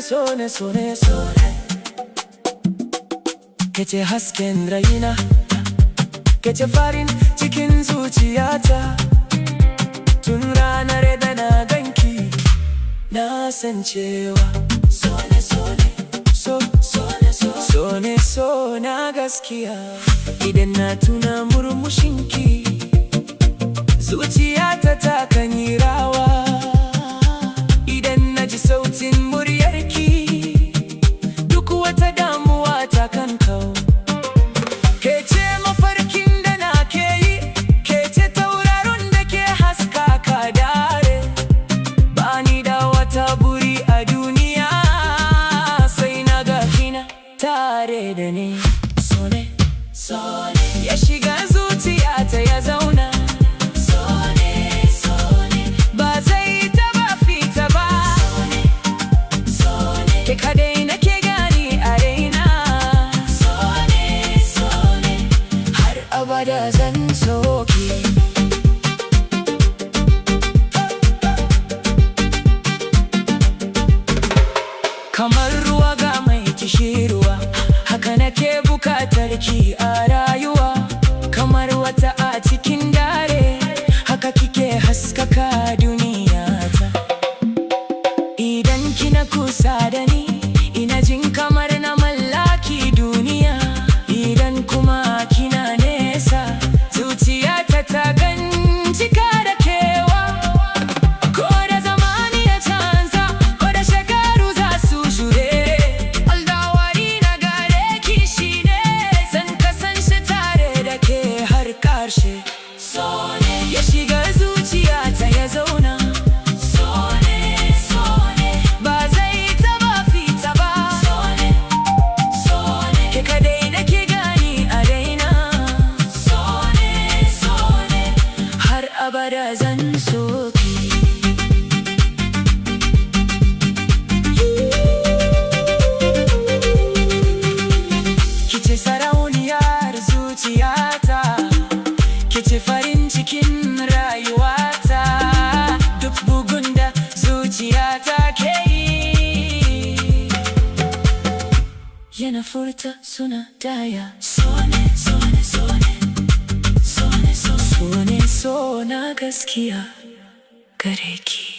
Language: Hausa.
sone sone sone. Kece hasken raina, kece farin cikin zuciyata. Tun ranar da na ganki na san cewa sone sone so sone so sone so na gaskiya. Idan na tuna murmushinki zuciyata ta kan yi rawa. Idan na ji sautin muryarki duk wata damuwa ta kan kau. Kece mafarkin da na ke yi, kece tauraron da ke haskaka dare. Bani da wata buri a duniya sai na ga kina tare da ni. Sone sone ya shiga zuciyata ya zauna. Ke kadai nake gani a raina. Sone sone har abada zan so ki. Kamar ruwa ga mai kishirwa, haka nake bukatar ki a rayuwa. Kamar wata a cikin dare, haka kike haskaka duniyata. Idan kina kusa da ni, ina jin kamar na mallaki duniya. Idan kuma kina nesa, zuciyata ta gan cika da kewa. Ko da zamani ya canza, ko da shekaru za su shuɗe, alƙawari na gare ki shine zan kasance tare da ke har ƙarshe. Sone ya shiga zuciyata ya zauna. Abada zan so ki. Kice sarauniyar zuciyata, kice farin cikin rayuwata. Duk bugun da zuciyata ke yi yana furta suna daya. Sone sone sone sone so na gaskiya gare ki.